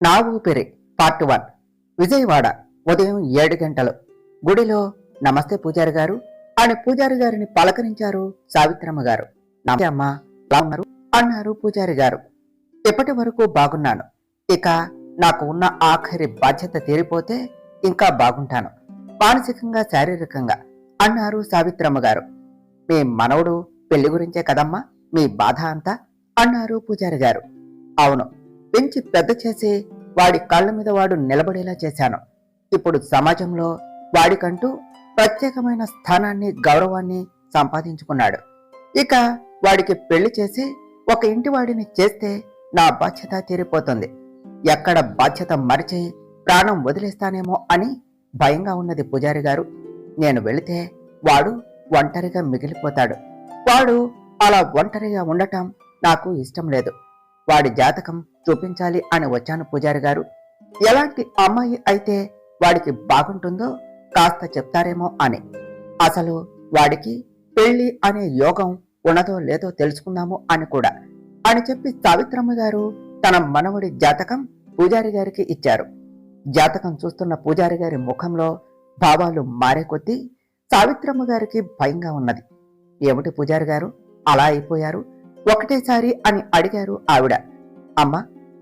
నా ఊపిరి పార్ట్ 1. విజయవాడ ఉదయం 7 గంటలు. గుడిలో నమస్తే పూజారి గారు అని పూజారి గారిని పలకరించారు సావిత్రమ్మ గారు. నమస్తే అమ్మా, ఎలా ఉన్నారు అన్నారు పూజారి గారు. ఇప్పటి వరకు బాగున్నాను. ఇక నాకు ఉన్న ఆఖరి బాధ్యత తీరిపోతే ఇంకా బాగుంటాను, మానసికంగా శారీరకంగా అన్నారు సావిత్రమ్మ గారు. మీ మనవడు పెళ్లి గురించే కదమ్మా మీ బాధ అంతా అన్నారు పూజారి గారు. అవును, పెంచి పెద్ద చేసి వాడి కాళ్ళ మీద వాడు నిలబడేలా చేశాను. ఇప్పుడు సమాజంలో వాడికంటూ ప్రత్యేకమైన స్థానాన్ని, గౌరవాన్ని సంపాదించుకున్నాడు. ఇక వాడికి పెళ్లి చేసి ఒక ఇంటి వాడిని చేస్తే నా బాధ్యత తీరిపోతుంది. ఎక్కడ బాధ్యత మరిచి ప్రాణం వదిలేస్తానేమో అని భయంగా ఉన్నది పూజారి గారు. నేను వెళితే వాడు ఒంటరిగా మిగిలిపోతాడు. వాడు అలా ఒంటరిగా ఉండటం నాకు ఇష్టం లేదు. వాడి జాతకం చూపించాలి అని వచ్చాను పూజారి గారు. ఎలాంటి అమ్మాయి అయితే వాడికి బాగుంటుందో కాస్త చెప్తారేమో అని. అసలు వాడికి పెళ్లి అనే యోగం ఉన్నదో లేదో తెలుసుకుందాము అని కూడా అని చెప్పి సావిత్రమ్మ గారు తన మనవడి జాతకం పూజారి గారికి ఇచ్చారు. జాతకం చూస్తున్న పూజారి గారి ముఖంలో భావాలు మారే కొద్దీ సావిత్రమ్మ గారికి భయంగా ఉన్నది. ఏమిటి పూజారి గారు అలా అయిపోయారు ఒకటేసారి అని అడిగారు ఆవిడ. అమ్మ,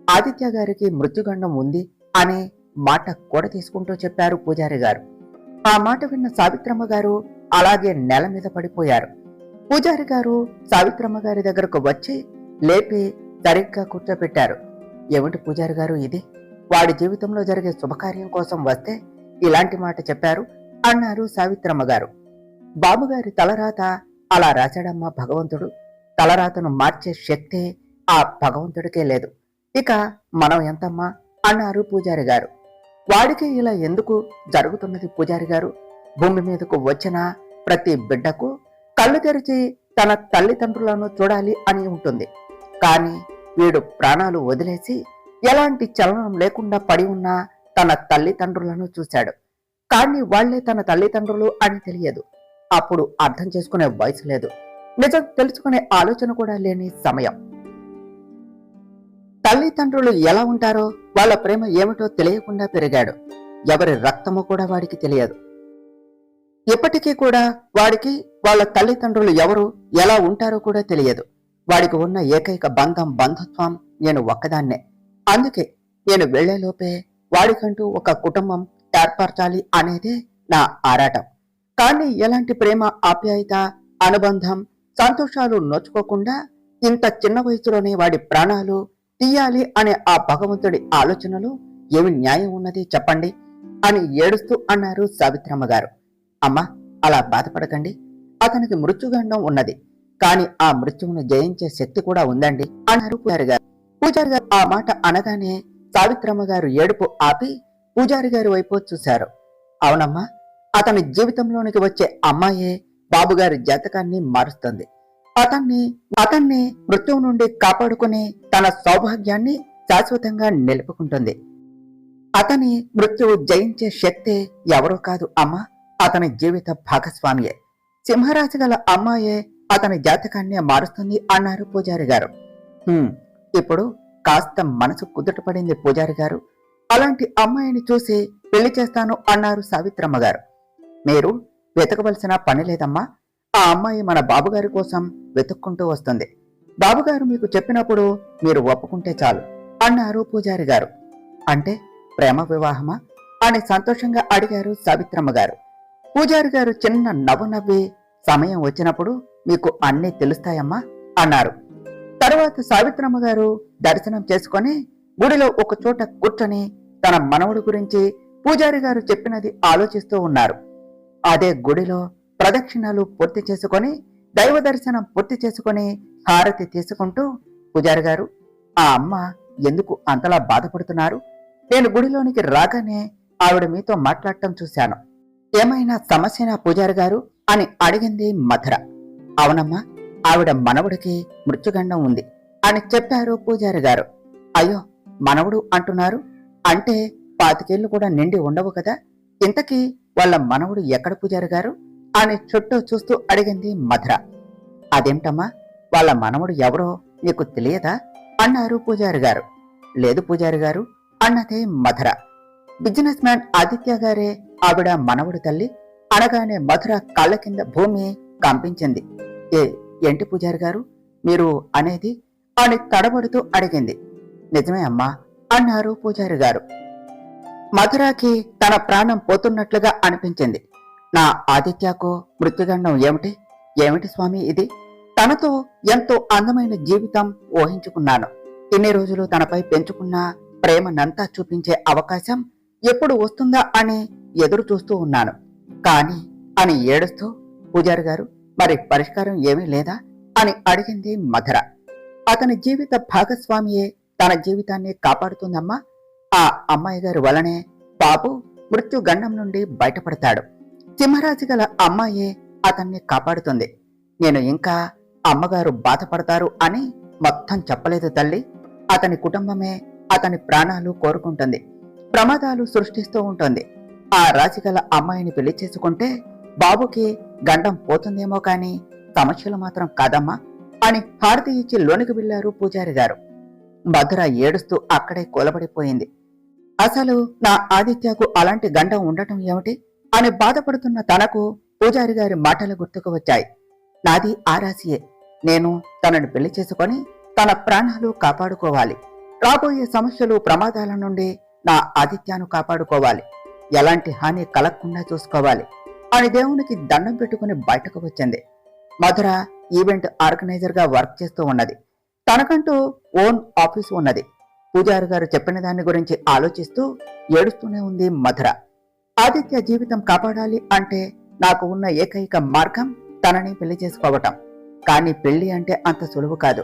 ఆదిత్య గారికి మృత్యుగండం ఉంది అనే మాట కూడా తీసుకుంటూ చెప్పారు పూజారి గారు. ఆ మాట విన్న సావిత్రమ్మ గారు అలాగే నేల మీద పడిపోయారు. పూజారి గారు సావిత్రమ్మ గారి దగ్గరకు వచ్చి లేపి సరిగ్గా కూర్చోపెట్టారు. ఏమిటి పూజారి గారు ఇది? వాడి జీవితంలో జరిగే శుభకార్యం కోసం వస్తే ఇలాంటి మాట చెప్పారు అన్నారు సావిత్రమ్మ గారు. బాబుగారి తలరాత అలా రాశాడమ్మా భగవంతుడు. తలరాతను మార్చే శక్తి ఆ భగవంతుడికే లేదు. ఇక మనం ఎంతమ్మా అన్నారు పూజారి గారు. వాడికి ఇలా ఎందుకు జరుగుతున్నది పూజారి గారు? భూమి మీదకు వచ్చిన ప్రతి బిడ్డకు కళ్ళు తెరిచి తన తల్లిదండ్రులను చూడాలి అని ఉంటుంది. కానీ వీడు ప్రాణాలు వదిలేసి ఎలాంటి చలనం లేకుండా పడి ఉన్న తన తల్లిదండ్రులను చూశాడు. కానీ వాళ్లే తన తల్లిదండ్రులు అని తెలియదు. అప్పుడు అర్థం చేసుకునే వయసు లేదు, నిజం తెలుసుకునే ఆలోచన కూడా లేని సమయం. తల్లిదండ్రులు ఎలా ఉంటారో, వాళ్ళ ప్రేమ ఏమిటో తెలియకుండా పెరిగాడు. ఎవరి రక్తమో కూడా వాడికి తెలియదు. ఇప్పటికీ కూడా వాడికి వాళ్ళ తల్లిదండ్రులు ఎవరు, ఎలా ఉంటారో కూడా తెలియదు. వాడికి ఉన్న ఏకైక బంధం, బంధుత్వం నేను ఒక్కదాన్నే. అందుకే నేను వెళ్లేలోపే వాడికంటూ ఒక కుటుంబం ఏర్పరచాలి అనేదే నా ఆరాటం. కానీ ఎలాంటి ప్రేమ, ఆప్యాయత, అనుబంధం, సంతోషాలు నోచుకోకుండా ఇంత చిన్న వయసులోనే వాడి ప్రాణాలు తీయాలి అనే ఆ భగవంతుడి ఆలోచనలు ఏమి న్యాయం ఉన్నది చెప్పండి అని ఏడుస్తూ అన్నారు సావిత్రమ్మ గారు. అమ్మా, అలా బాధపడకండి. అతనికి మృత్యుగండం ఉన్నది, కానీ ఆ మృత్యువును జయించే శక్తి కూడా ఉందండి అన్నారు పూజారి గారు. పూజారి గారు ఆ మాట అనగానే సావిత్రమ్మ గారు ఏడుపు ఆపి పూజారి గారి వైపు చూశారు. అవునమ్మా, అతని జీవితంలోనికి వచ్చే అమ్మాయే బాబుగారి జాతకాన్ని మారుస్తుంది. అతన్ని మృత్యువు నుండి కాపాడుకుని తన సౌభాగ్యాన్ని శాశ్వతంగా నిలుపుకుంటుంది. అతని మృత్యువు జయించే శక్తి ఎవరో కాదు అమ్మా, అతని జీవిత భాగస్వామియే. సింహరాశి గల అమ్మాయే అతని జాతకాన్ని మారుస్తుంది అన్నారు పూజారి గారు. ఇప్పుడు కాస్త మనసు కుదుటపడింది పూజారి గారు. అలాంటి అమ్మాయిని చూసి పెళ్లి చేస్తాను అన్నారు సావిత్రమ్మ గారు. మీరు వెతకవలసిన పని లేదమ్మా, ఆ అమ్మాయి మన బాబుగారి కోసం వెతుక్కుంటూ వస్తుంది. బాబుగారు మీకు చెప్పినప్పుడు మీరు ఒప్పుకుంటే చాలు అన్నారు పూజారి గారు. అంటే ప్రేమ వివాహమా అని సంతోషంగా అడిగారు సావిత్రమ్మ గారు. పూజారి గారు చిన్న నవ్వు నవ్వి సమయం వచ్చినప్పుడు మీకు అన్నీ తెలుస్తాయమ్మా అన్నారు. తర్వాత సావిత్రమ్మ గారు దర్శనం చేసుకొని గుడిలో ఒక చోట కూర్చొని తన మనవడి గురించి పూజారి గారు చెప్పినది ఆలోచిస్తూ ఉన్నారు. అదే గుడిలో ప్రదక్షిణాలు పూర్తి చేసుకొని, దైవ దర్శనం పూర్తి చేసుకొని హారతి తీసుకుంటూ, పూజారి గారు, ఆ అమ్మ ఎందుకు అంతలా బాధపడుతున్నారు? నేను గుడిలోనికి రాగానే ఆవిడ మీతో మాట్లాడటం చూశాను. ఏమైనా సమస్యనా పూజారి గారు అని అడిగింది మధుర. అవునమ్మా, ఆవిడ మనవుడికి మృత్యుగండం ఉంది అని చెప్పారు పూజారి గారు. అయ్యో, మనవుడు అంటున్నారు అంటే 25 ఏళ్లు కూడా నిండి ఉండవు కదా? ఇంతకీ వాళ్ళ మనవుడు ఎక్కడ పూజారి గారు అని చుట్టూ చూస్తూ అడిగింది మధుర. అదేంటమ్మా, వాళ్ళ మనవడు ఎవరో నీకు తెలియదా అన్నారు పూజారి గారు. లేదు పూజారి గారు, అన్నదే మధుర. బిజినెస్ మ్యాన్ ఆదిత్య గారే ఆవిడ మనవడు తల్లి అనగానే మధుర కళ్ళ కింద భూమి కంపించింది. ఏంటి పూజారి గారు మీరు అనేది అని తడబడుతూ అడిగింది. నిజమే అమ్మా అన్నారు పూజారి గారు. మధురాకి తన ప్రాణం పోతున్నట్లుగా అనిపించింది. నా ఆదిత్యకు మృత్యుగండం ఏమిటి? ఏమిటి స్వామి ఇది? తనతో ఎంతో అందమైన జీవితం ఊహించుకున్నాను. ఇన్ని రోజులు తనపై పెంచుకున్న ప్రేమనంతా చూపించే అవకాశం ఎప్పుడు వస్తుందా అని ఎదురు చూస్తూ ఉన్నాను. కాని అని ఏడుస్తూ, పూజారి గారు మరి పరిష్కారం ఏమీ లేదా అని అడిగింది మధుర. అతని జీవిత భాగస్వామియే తన జీవితాన్ని కాపాడుతుందమ్మా. ఆ అమ్మాయి గారి వలనే బాబు మృత్యుగండం నుండి బయటపడతాడు. సింహరాశి గల అమ్మాయే అతన్ని కాపాడుతుంది. నేను ఇంకా అమ్మగారు బాధపడతారు అని మొత్తం చెప్పలేదు తల్లి. అతని కుటుంబమే అతని ప్రాణాలు కోరుకుంటుంది, ప్రమాదాలు సృష్టిస్తూ ఉంటుంది. ఆ రాశిగల అమ్మాయిని పెళ్లి చేసుకుంటే బాబుకి గండం పోతుందేమో కాని సమస్యలు మాత్రం కాదమ్మా అని హారతి ఇచ్చి లోనికి వెళ్లారు పూజారి గారు. మధుర ఏడుస్తూ అక్కడే కూలబడిపోయింది. అసలు నా ఆదిత్యకు అలాంటి గండం ఉండటం ఏమిటి అని బాధపడుతున్న తనకు పూజారి గారి మాటలు గుర్తుకు వచ్చాయి. నాది ఆ రాశియే. నేను తనను పెళ్లి చేసుకొని తన ప్రాణాలు కాపాడుకోవాలి. రాబోయే సమస్యలు ప్రమాదాల నుండి నా ఆదిత్యను కాపాడుకోవాలి. ఎలాంటి హాని కలగకుండా చూసుకోవాలి అని దేవునికి దండం పెట్టుకుని బయటకు వచ్చింది. మధుర ఈవెంట్ ఆర్గనైజర్ గా వర్క్ చేస్తూ ఉన్నది. తనకంటూ ఓన్ ఆఫీస్ ఉన్నది. పూజారి గారు చెప్పిన దాని గురించి ఆలోచిస్తూ ఏడుస్తూనే ఉంది మధుర. ఆదిత్య జీవితం కాపాడాలి అంటే నాకు ఉన్న ఏకైక మార్గం తనని పెళ్లి చేసుకోవటం. కానీ పెళ్లి అంటే అంత సులువు కాదు.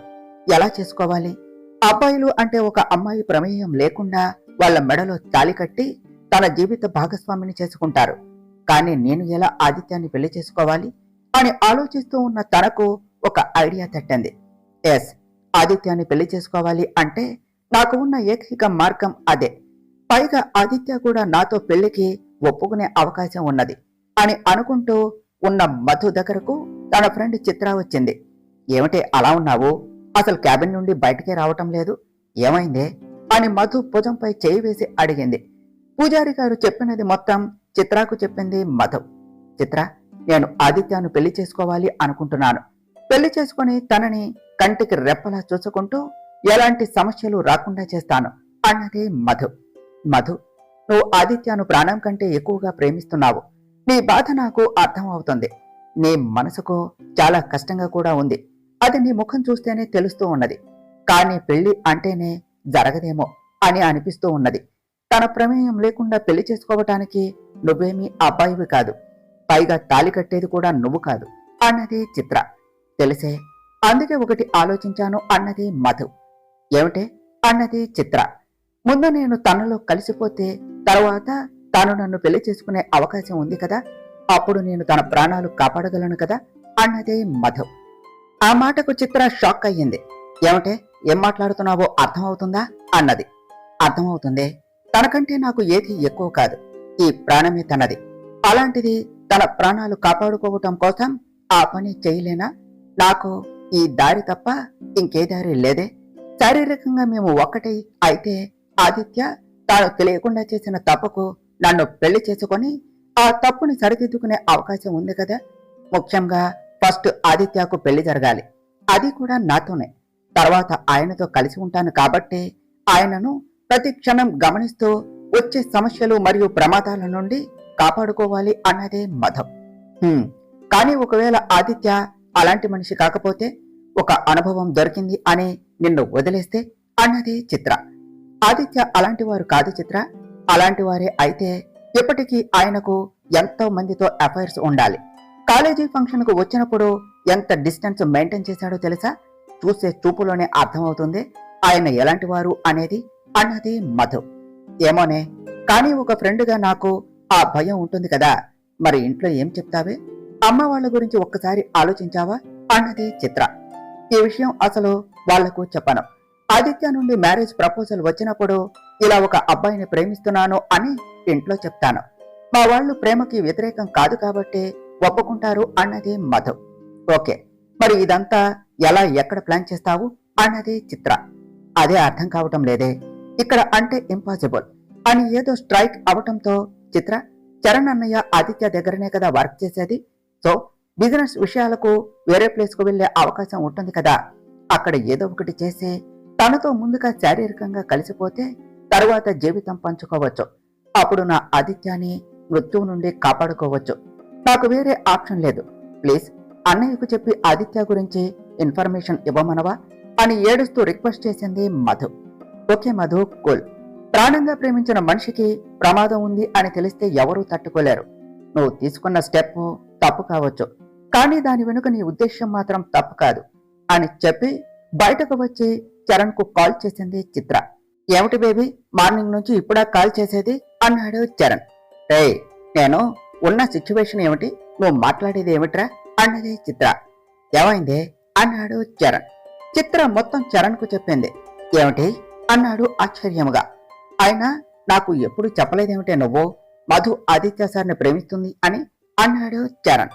ఎలా చేసుకోవాలి? అబ్బాయిలు అంటే ఒక అమ్మాయి ప్రమేయం లేకుండా వాళ్ళ మెడలో తాళి కట్టి తన జీవిత భాగస్వామిని చేసుకుంటారు. కానీ నేను ఎలా ఆదిత్యాన్ని పెళ్లి చేసుకోవాలి అని ఆలోచిస్తూ ఉన్న తనకు ఒక ఐడియా తట్టింది. ఎస్, ఆదిత్యాన్ని పెళ్లి చేసుకోవాలి అంటే నాకు ఉన్న ఏకైక మార్గం అదే. పైగా ఆదిత్య కూడా నాతో పెళ్లికి ఒప్పుకునే అవకాశం ఉన్నది అని అనుకుంటూ ఉన్న మధు దగ్గరకు తన ఫ్రెండ్ చిత్ర వచ్చింది. ఏమిటే అలా ఉన్నావు? అసలు క్యాబిన్ నుండి బయటికే రావటం లేదు, ఏమైందే అని మధు భుజంపై చేయి వేసి అడిగింది. పూజారి గారు చెప్పినది మొత్తం చిత్రకు చెప్పింది మధు. చిత్ర, నేను ఆదిత్యను పెళ్లి చేసుకోవాలి అనుకుంటున్నాను. పెళ్లి చేసుకుని తనని కంటికి రెప్పలా చూసుకుంటూ ఎలాంటి సమస్యలు రాకుండా చేస్తాను అన్నది మధు. మధు, నువ్వు ఆదిత్యను ప్రాణం కంటే ఎక్కువగా ప్రేమిస్తున్నావు. నీ బాధ నాకు అర్థం అవుతుంది. నీ మనసుకు చాలా కష్టంగా కూడా ఉంది. అది నీ ముఖం చూస్తేనే తెలుస్తూ ఉన్నది. కానీ పెళ్లి అంటేనే జరగదేమో అని అనిపిస్తూ ఉన్నది. తన ప్రమేయం లేకుండా పెళ్లి చేసుకోవటానికి నువ్వేమీ అబ్బాయివి కాదు. పైగా తాళి కట్టేది కూడా నువ్వు కాదు అన్నది చిత్ర. తెలిసే, అందుకే ఒకటి ఆలోచించాను అన్నది మధు. ఏమిటే అన్నది చిత్ర. ముందు నేను తనలో కలిసిపోతే తర్వాత తాను నన్ను పెళ్లి చేసుకునే అవకాశం ఉంది కదా, అప్పుడు నేను తన ప్రాణాలు కాపాడగలను కదా అన్నది మధు. ఆ మాటకు చిత్ర షాక్ అయ్యింది. ఏమిటే, ఏం మాట్లాడుతున్నావో అర్థమవుతుందా అన్నది. అర్థమవుతుందే, తనకంటే నాకు ఏది ఎక్కువ కాదు. ఈ ప్రాణమే తనది. అలాంటిది తన ప్రాణాలు కాపాడుకోవటం కోసం ఆ పని చేయలేనా? నాకు ఈ దారి తప్ప ఇంకే దారి లేదే. శారీరకంగా మేము ఒక్కటే అయితే ఆదిత్య తాను తెలియకుండా చేసిన తప్పుకు నన్ను పెళ్లి చేసుకొని ఆ తప్పుని సరిదిద్దుకునే అవకాశం ఉంది కదా. ముఖ్యంగా ఫస్ట్ ఆదిత్యకు పెళ్లి జరగాలి, అది కూడా నాతోనే. తర్వాత ఆయనతో కలిసి ఉంటాను కాబట్టి ఆయనను ప్రతి క్షణం గమనిస్తూ వచ్చే సమస్యలు మరియు ప్రమాదాల నుండి కాపాడుకోవాలి అన్నదే మధు. కానీ ఒకవేళ ఆదిత్య అలాంటి మనిషి కాకపోతే, ఒక అనుభవం దొరికింది అని నిన్ను వదిలేస్తే అన్నది చిత్ర. ఆదిత్య అలాంటి వారు కాదు చిత్ర. అలాంటి వారే అయితే ఇప్పటికీ ఆయనకు ఎంతో మందితో అఫైర్స్ ఉండాలి. కాలేజీ ఫంక్షన్ కు వచ్చినప్పుడు ఎంత డిస్టెన్స్ మెయింటైన్ చేశాడో తెలుసా? చూసే చూపులోనే అర్థమవుతుంది ఆయన ఎలాంటి వారు అనేది అన్నది మధు. ఏమోనే, కానీ ఒక ఫ్రెండ్గా నాకు ఆ భయం ఉంటుంది కదా. మరి ఇంట్లో ఏం చెప్తావే? అమ్మ వాళ్ళ గురించి ఒక్కసారి ఆలోచించావా అన్నది చిత్ర. ఈ విషయం అసలు వాళ్లకు చెప్పను. ఆదిత్య నుండి మ్యారేజ్ ప్రపోజల్ వచ్చినప్పుడు ఇలా ఒక అబ్బాయిని ప్రేమిస్తున్నాను అని ఇంట్లో చెప్తాను. మా వాళ్ళు ప్రేమకి వ్యతిరేకం కాదు కాబట్టి ఒప్పుకుంటారు అన్నది మధు. ఓకే, మరి ఇదంతా ఎలా ఎక్కడ ప్లాన్ చేస్తావు అన్నది చిత్ర. అదే అర్థం కావటం లేదే. ఇక్కడ అంటే ఇంపాసిబుల్ అని ఏదో స్ట్రైక్ అవటంతో చిత్ర, చరణ్ అన్నయ్య ఆదిత్య దగ్గరనే కదా వర్క్ చేసేది, సో బిజినెస్ విషయాలకు వేరే ప్లేస్ కు వెళ్లే అవకాశం ఉంటుంది కదా, అక్కడ ఏదో ఒకటి చేసి తనతో ముందుగా శారీరకంగా కలిసిపోతే తరువాత జీవితం పంచుకోవచ్చు, అప్పుడు నా ఆదిత్యాన్ని మృత్యువు నుండి కాపాడుకోవచ్చు, నాకు వేరే ఆప్షన్ లేదు, ప్లీజ్ అన్నయ్యకు చెప్పి ఆదిత్య గురించి ఇన్ఫర్మేషన్ ఇవ్వమనవా అని ఏడుస్తూ రిక్వెస్ట్ చేసింది మధు. Okay Madhu, cool. ప్రాణంగా ప్రేమించిన మనిషికి ప్రమాదం ఉంది అని తెలిస్తే ఎవరూ తట్టుకోలేరు. నువ్వు తీసుకున్న స్టెప్ తప్పు కావచ్చు, కానీ దాని వెనుక నీ ఉద్దేశ్యం మాత్రం తప్పు కాదు అని చెప్పి బయటకు వచ్చి చరణ్ కు కాల్ చేసింది చిత్ర. ఏమిటి బేబీ, మార్నింగ్ నుంచి ఇప్పుడా కాల్ చేసేది అన్నాడు చరణ్. రేయ్, నేను ఉన్న సిచ్యువేషన్ ఏమిటి, నువ్వు మాట్లాడేది ఏమిట్రా అన్నది చిత్ర. ఏమైంది అన్నాడు చరణ్. చిత్ర మొత్తం చరణ్ కు చెప్పింది. ఏమిటి అన్నాడు ఆశ్చర్యముగా. అయినా నాకు ఎప్పుడు చెప్పలేదేమిటే నువ్వు మధు ఆదిత్య సార్ని ప్రేమిస్తుంది అని అన్నాడు చరణ్.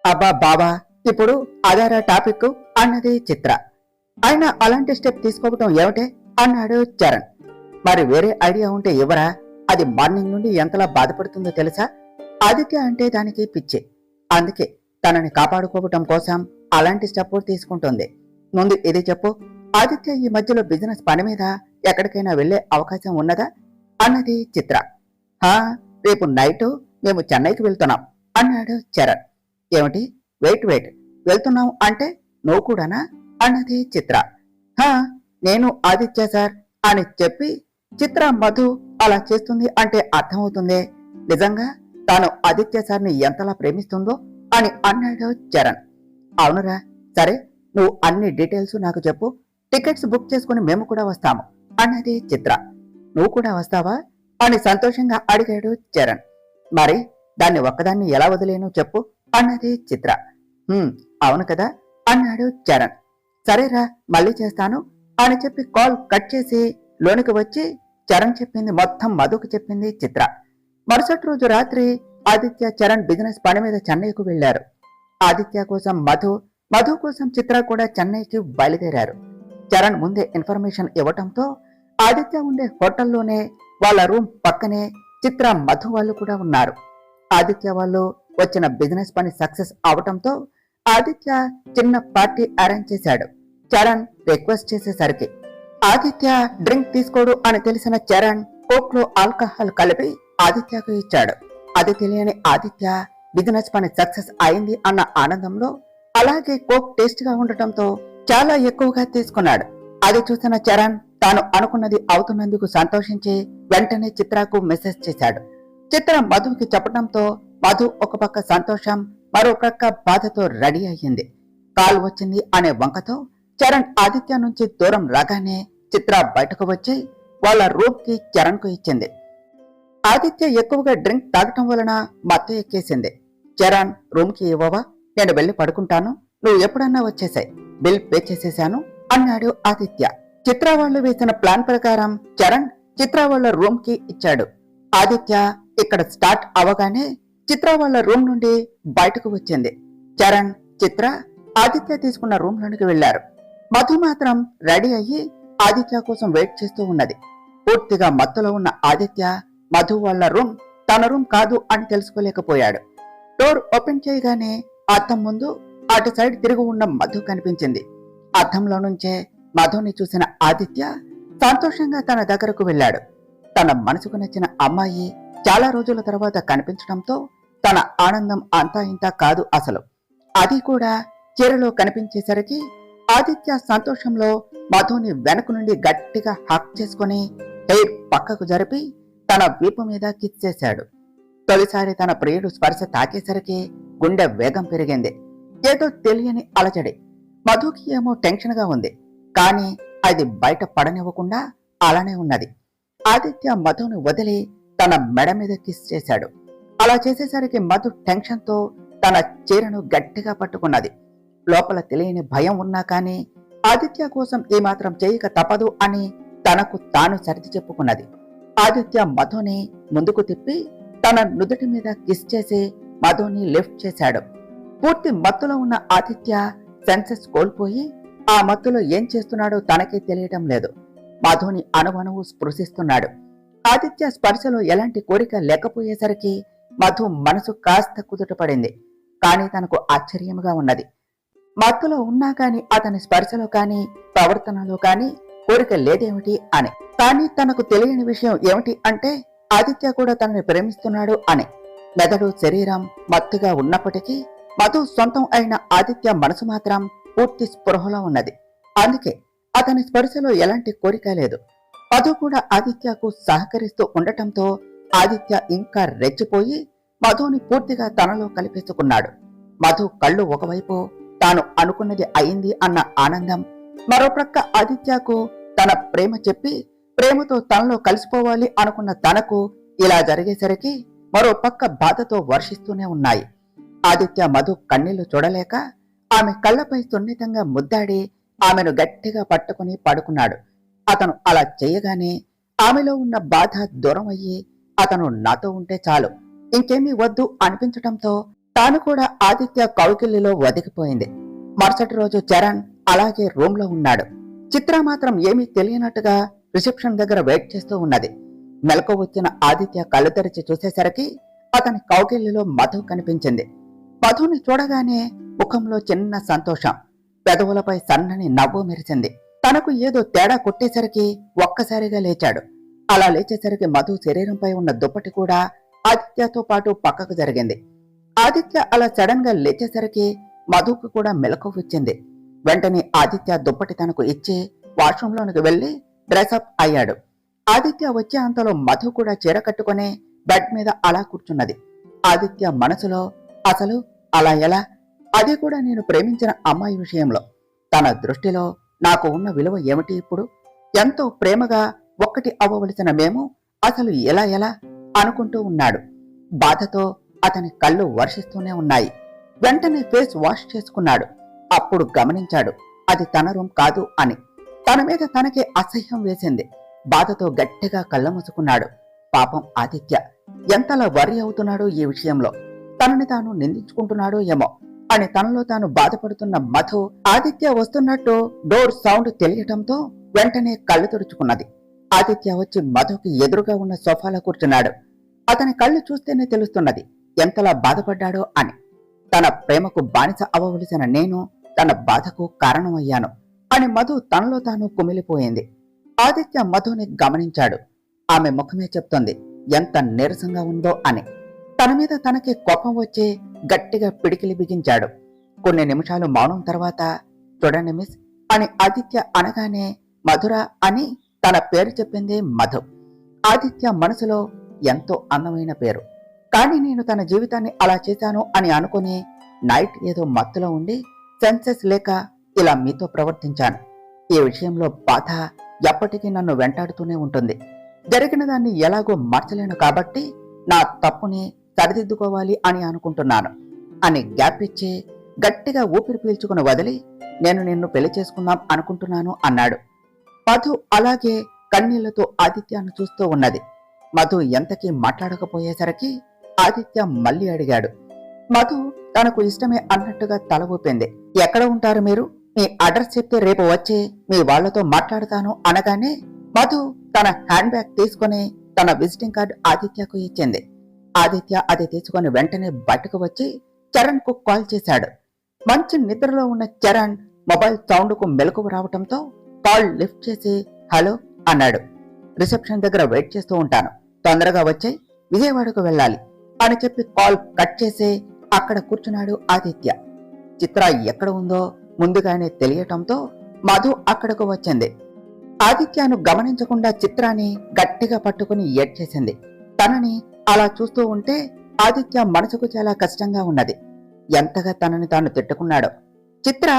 అబ్బా బాబా, ఇప్పుడు అదారా టాపిక్ అన్నది చిత్ర. అయినా అలాంటి స్టెప్ తీసుకోవటం ఏమిటే అన్నాడు చరణ్. మరి వేరే ఐడియా ఉంటే ఇవ్వరా, అది మార్నింగ్ నుండి ఎంతలా బాధపడుతుందో తెలుసా, ఆదిత్య అంటే దానికి పిచ్చి, అందుకే తనని కాపాడుకోవటం కోసం అలాంటి స్టెప్ తీసుకుంటుంది. ముందు ఇది చెప్పు, ఆదిత్య ఈ మధ్యలో బిజినెస్ పని మీద ఎక్కడికైనా వెళ్లే అవకాశం ఉన్నదా అన్నది చిత్ర. రేపు నైట్ మేము చెన్నైకి వెళ్తున్నాం అన్నాడు చరణ్. ఏమిటి, వెయిట్ వెళ్తున్నాం అంటే నువ్వు కూడానా అన్నది చిత్ర. నేను ఆదిత్య సార్ అని చెప్పి చిత్ర మధు అలా చేస్తుంది అంటే అర్థమవుతుంది నిజంగా తాను ఆదిత్య సార్ని ఎంతలా ప్రేమిస్తుందో అని అన్నాడు చరణ్. అవునురా, సరే నువ్వు అన్ని డీటెయిల్స్ నాకు చెప్పు, టికెట్స్ బుక్ చేసుకుని మేము కూడా వస్తాము అన్నది చిత్ర. నువ్వు కూడా వస్తావా అని సంతోషంగా అడిగాడు చరణ్. మరి దాన్ని ఒక్కదాన్ని ఎలా వదిలేను చెప్పు అన్నది చిత్ర. అవును కదా అన్నాడు చరణ్. సరేరా, మళ్ళీ చేస్తాను అని చెప్పి కాల్ కట్ చేసి లోనికి వచ్చి చరణ్ చెప్పింది మొత్తం మధుకు చెప్పింది చిత్ర. మరుసటి రోజు రాత్రి ఆదిత్య, చరణ్ బిజినెస్ పని మీద చెన్నైకు వెళ్లారు. ఆదిత్య కోసం మధు కోసం చిత్ర కూడా చెన్నైకి బయలుదేరారు. చరణ్ ముందే ఇన్ఫర్మేషన్ ఇవ్వటంతో ఆదిత్య ఉండే హోటల్లోనే వాళ్ళ రూమ్ పక్కనే చిత్ర, మధు వాళ్ళు కూడా ఉన్నారు. ఆదిత్య వాళ్ళు వచ్చిన బిజినెస్ పని సక్సెస్ అవటంతో ఆదిత్య చిన్న పార్టీ అరేంజ్ చేశాడు. చరణ్ రిక్వెస్ట్ చేసేసరికి ఆదిత్య డ్రింక్ తీసుకోడు అని తెలిసిన చరణ్ కోక్ లో ఆల్కహాల్ కలిపి ఆదిత్యకు ఇచ్చాడు. అది తెలియని ఆదిత్య బిజినెస్ పని సక్సెస్ అయింది అన్న ఆనందంలో, అలాగే కోక్ టేస్ట్ గా ఉండటంతో చాలా ఎక్కువగా తీసుకున్నాడు. అది చూసిన చరణ్ తాను అనుకున్నది అవుతున్నందుకు సంతోషించి వెంటనే చిత్రకు మెసేజ్ చేశాడు. చిత్ర మధుకి చెప్పడంతో మధు ఒక పక్క సంతోషం, మరో పక్క బాధతో రెడీ అయ్యింది. కాల్ వచ్చింది అనే వంకతో చరణ్ ఆదిత్య నుంచి దూరం రాగానే చిత్ర బయటకు వచ్చి వాళ్ళ రూమ్ కి చరణ్ కు ఇచ్చింది. ఆదిత్య ఎక్కువగా డ్రింక్ తాగటం వలన మత్తు ఎక్కేసింది. చరణ్, రూమ్ కి ఇవ్వవా, నేను వెళ్లి పడుకుంటాను, నువ్వు ఎప్పుడన్నా వచ్చేసాయి, బిల్ పే చేసేశాను అన్నాడు ఆదిత్య. చిత్ర వాళ్ళు వేసిన ప్లాన్ ప్రకారం చరణ్ చిత్ర వాళ్ళ రూమ్ కి ఇచ్చాడు. ఆదిత్య ఇక్కడ స్టార్ట్ అవగానే చిత్ర వాళ్ళ రూమ్ నుండి బయటకు వచ్చింది. చరణ్, చిత్ర ఆదిత్య తీసుకున్న రూమ్ లోనికి వెళ్లారు. మధు మాత్రం రెడీ అయ్యి ఆదిత్య కోసం వెయిట్ చేస్తూ ఉన్నది. పూర్తిగా మత్తులో ఉన్న ఆదిత్య మధు వాళ్ళ రూమ్ తన రూమ్ కాదు అని తెలుసుకోలేకపోయాడు. డోర్ ఓపెన్ చేయగానే అద్దం ముందు అటు సైడ్ తిరిగి ఉన్న మధు కనిపించింది. అద్దంలో నుంచే మధుని చూసిన ఆదిత్య సంతోషంగా తన దగ్గరకు వెళ్ళాడు. తన మనసుకు నచ్చిన అమ్మాయి చాలా రోజుల తర్వాత కనిపించడంతో తన ఆనందం అంతా ఇంతా కాదు అసలు. అది కూడా చీరలో కనిపించేసరికి ఆదిత్య సంతోషంలో మధుని వెనక నుండి గట్టిగా హక్ చేసుకుని హెయిర్ పక్కకు జరిపి తన వీపు మీద కిస్ చేశాడు. తొలిసారి తన ప్రియుడు స్పర్శ తాకేసరికి గుండె వేగం పెరిగింది. ఏదో తెలియని అలజడి. మధుకి ఏమో టెన్షన్ గా ఉంది, కానీ అది బయట పడనివ్వకుండా అలానే ఉన్నది. ఆదిత్య మధుని వదిలి తన మెడ మీద కిస్ చేశాడు. అలా చేసేసరికి మధు టెన్షన్ తో తన చీరను గట్టిగా పట్టుకున్నది. లోపల తెలియని భయం ఉన్నా కానీ ఆదిత్య కోసం ఏమాత్రం చేయక తప్పదు అని తనకు తాను సర్ది చెప్పుకున్నది. ఆదిత్య మధుని ముందుకు తిప్పి తన నుదుటి మీద కిస్ చేసి మధుని లిఫ్ట్ చేశాడు. పూర్తి మత్తులో ఉన్న ఆదిత్య సెన్సెస్ కోల్పోయి ఆ మత్తులో ఏం చేస్తున్నాడో తనకే తెలియటం లేదు. మధుని అణువణువు స్పృశిస్తున్నాడు. ఆదిత్య స్పర్శలో ఎలాంటి కోరిక లేకపోయేసరికి మధు మనసు కాస్త కుదుటపడింది. కానీ తనకు ఆశ్చర్యముగా ఉన్నది. మత్తులో ఉన్నా కాని అతని స్పర్శలో కాని ప్రవర్తనలో కాని కోరిక లేదేమిటి అని. కానీ తనకు తెలియని విషయం ఏమిటి అంటే ఆదిత్య కూడా తనని ప్రేమిస్తున్నాడు అని. మెదడు శరీరం మత్తుగా ఉన్నప్పటికీ మధు సొంతం అయిన ఆదిత్య మనసు మాత్రం పూర్తి స్పృహలో ఉన్నది. అందుకే అతని స్పర్శలో ఎలాంటి కోరిక లేదు. మధు కూడా ఆదిత్యకు సహకరిస్తూ ఉండటంతో ఆదిత్య ఇంకా రెచ్చిపోయి మధుని పూర్తిగా తనలో కలిపేసుకున్నాడు. మధు కళ్ళు ఒకవైపు తాను అనుకున్నది అయింది అన్న ఆనందం, మరోప్రక్క ఆదిత్యకు తన ప్రేమ చెప్పి ప్రేమతో తనలో కలిసిపోవాలి అనుకున్న తనకు ఇలా జరిగేసరికి మరో పక్క బాధతో వర్షిస్తూనే ఉన్నాయి. ఆదిత్య మధు కన్నీళ్లు చూడలేక ఆమె కళ్ళపై సున్నితంగా ముద్దాడి ఆమెను గట్టిగా పట్టుకుని పడుకున్నాడు. అతను అలా చేయగానే ఆమెలో ఉన్న బాధ దూరం అయ్యి అతను నాతో ఉంటే చాలు, ఇంకేమీ వద్దు అనిపించటంతో తాను కూడా ఆదిత్య కౌకిలిలో ఒదిగిపోయింది. మరుసటి రోజు చరణ్ అలాగే రూమ్ లో ఉన్నాడు. చిత్ర మాత్రం ఏమీ తెలియనట్టుగా రిసెప్షన్ దగ్గర వెయిట్ చేస్తూ ఉన్నది. మెలకు వచ్చిన ఆదిత్య కళ్ళు తెరిచి చూసేసరికి అతని కౌకిలిలో మధు కనిపించింది. మధుని చూడగానే ముఖంలో చిన్న సంతోషం, పెదవులపై సన్నని నవ్వు మెరిసింది. తనకు ఏదో తేడా కొట్టేసరికి ఒక్కసారిగా లేచాడు. అలా లేచేసరికి మధు శరీరంపై ఉన్న దుప్పటి కూడా ఆదిత్యతో పాటు పక్కకు జరిగింది. ఆదిత్య అలా సడన్ గా లేచేసరికి మధుకు కూడా మెలకు వచ్చింది. వెంటనే ఆదిత్య దుప్పటి తనకు ఇచ్చి వాష్రూంలోనికి వెళ్లి డ్రెస్అప్ అయ్యాడు. ఆదిత్య వచ్చే అంతలో మధు కూడా చీర కట్టుకుని బెడ్ మీద అలా కూర్చున్నది. ఆదిత్య మనసులో అసలు అలా ఎలా, అది కూడా నేను ప్రేమించిన అమ్మాయి విషయంలో. తన దృష్టిలో నాకు ఉన్న విలువ ఏమిటి ఇప్పుడు? ఎంతో ప్రేమగా ఒక్కటి అవ్వవలసిన మేము అసలు ఎలా ఎలా అనుకుంటూ ఉన్నాడు. బాధతో అతని కళ్ళు వర్షిస్తూనే ఉన్నాయి. వెంటనే ఫేస్ వాష్ చేసుకున్నాడు. అప్పుడు గమనించాడు అది తన రూమ్ కాదు అని. తన మీద తనకే అసహ్యం వేసింది. బాధతో గట్టిగా కళ్ళ మూసుకున్నాడు. పాపం ఆదిత్య ఎంతలా వర్రీ అవుతున్నాడో ఈ విషయంలో. తనని తాను నిందించుకుంటున్నాడో ఏమో అని తనలో తాను బాధపడుతున్న మధు ఆదిత్య వస్తున్నట్టు డోర్ సౌండ్ తెలియటంతో వెంటనే కళ్ళు తుడుచుకున్నది. ఆదిత్య వచ్చి మధుకి ఎదురుగా ఉన్న సోఫాలో కూర్చున్నాడు. అతని కళ్ళు చూస్తేనే తెలుస్తున్నది ఎంతలా బాధపడ్డాడో అని. తన ప్రేమకు బానిస అవ్వవలసిన నేను తన బాధకు కారణమయ్యాను అని మధు తనలో తాను కుమిలిపోయింది. ఆదిత్య మధుని గమనించాడు. ఆమె ముఖమే చెప్తోంది ఎంత నీరసంగా ఉందో అని. తన మీద తనకి కోపం వచ్చి గట్టిగా పిడికిలి బిగించాడు. కొన్ని నిమిషాలు మౌనం తర్వాత చూడండి మిస్ అని ఆదిత్య అనగానే మధుర అని తన పేరు చెప్పింది మధు. ఆదిత్య మనసులో ఎంతో అందమైన పేరు, కానీ నేను తన జీవితాన్ని అలా చేశాను అని అనుకుని నైట్ ఏదో మత్తులో ఉండి సెన్సెస్ లేక ఇలా మీతో ప్రవర్తించాను. ఈ విషయంలో బాధ ఎప్పటికీ నన్ను వెంటాడుతూనే ఉంటుంది. జరిగిన దాన్ని ఎలాగో మార్చలేను కాబట్టి నా తప్పుని సరిదిద్దుకోవాలి అని అనుకుంటున్నాను అని గ్యాప్ ఇచ్చి గట్టిగా ఊపిరి పీల్చుకుని వదిలి నేను నిన్ను పెళ్లి చేసుకుందాం అనుకుంటున్నాను అన్నాడు. మధు అలాగే కన్నీళ్లతో ఆదిత్యను చూస్తూ ఉన్నది. మధు ఎంతకీ మాట్లాడకపోయేసరికి ఆదిత్య మళ్ళీ అడిగాడు. మధు తనకు ఇష్టమే అన్నట్టుగా తల ఊపింది. ఎక్కడ ఉంటారు మీరు? మీ అడ్రస్ చెప్తే రేపు వచ్చి మీ వాళ్లతో మాట్లాడతాను అనగానే మధు తన హ్యాండ్ బ్యాగ్ తీసుకుని తన విజిటింగ్ కార్డు ఆదిత్యకు ఇచ్చింది. ఆదిత్య అది తీసుకుని వెంటనే బయటకు వచ్చి చరణ్ కు కాల్ చేశాడు. మంచి నిద్రలో ఉన్న చరణ్ మొబైల్ సౌండ్ కు మెలకువ రావటంతో కాల్ లిఫ్ట్ చేసి హలో అన్నాడు. రిసెప్షన్ దగ్గర వెయిట్ చేస్తూ ఉంటాను, తొందరగా వచ్చి విజయవాడకు వెళ్ళాలి అని చెప్పి కాల్ కట్ చేసి అక్కడ కూర్చున్నాడు ఆదిత్య. చిత్ర ఎక్కడ ఉందో ముందుగానే తెలియటంతో మధు అక్కడకు వచ్చింది. ఆదిత్యను గమనించకుండా చిత్రాన్ని గట్టిగా పట్టుకుని ఏడ్చేసింది. తనని అలా చూస్తూ ఉంటే ఆదిత్య మనసుకు చాలా కష్టంగా ఉన్నది. ఎంతగా తనని తాను తిట్టుకున్నాడో. చిత్ర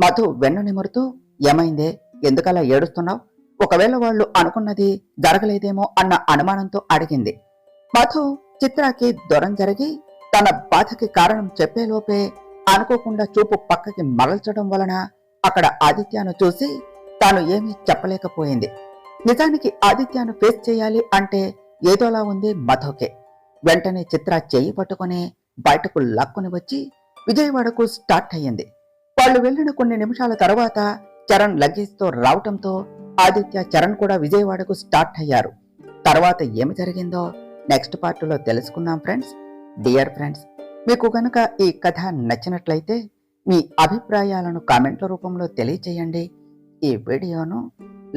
మధు వెన్ను నిమురుతూ ఏమైందే, ఎందుకలా ఏడుస్తున్నావు? ఒకవేళ వాళ్ళు అనుకున్నది జరగలేదేమో అన్న అనుమానంతో అడిగింది. మధు చిత్రకి దూరం జరిగి తన బాధకి కారణం చెప్పేలోపే అనుకోకుండా చూపు పక్కకి మరల్చడం వలన అక్కడ ఆదిత్యను చూసి తాను ఏమీ చెప్పలేకపోయింది. నిజానికి ఆదిత్యను ఫేస్ చేయాలి అంటే ఏదోలా ఉంది మధుకే. వెంటనే చిత్ర చెయ్యి పట్టుకుని బయటకు లాక్కుని వచ్చి విజయవాడకు స్టార్ట్ అయ్యింది. వాళ్ళు వెళ్లిన కొన్ని నిమిషాల తర్వాత చరణ్ లగేజ్ తో రావటంతో ఆదిత్య, చరణ్ కూడా విజయవాడకు స్టార్ట్ అయ్యారు. తర్వాత ఏమి జరిగిందో నెక్స్ట్ పార్ట్లో తెలుసుకుందాం ఫ్రెండ్స్. డియర్ ఫ్రెండ్స్, మీకు కనుక ఈ కథ నచ్చినట్లయితే మీ అభిప్రాయాలను కామెంట్ల రూపంలో తెలియచేయండి. ఈ వీడియోను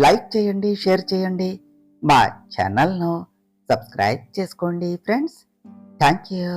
లైక్ చేయండి, షేర్ చేయండి, మా ఛానల్ను సబ్స్క్రైబ్ చేసుకోండి ఫ్రెండ్స్. Thank you.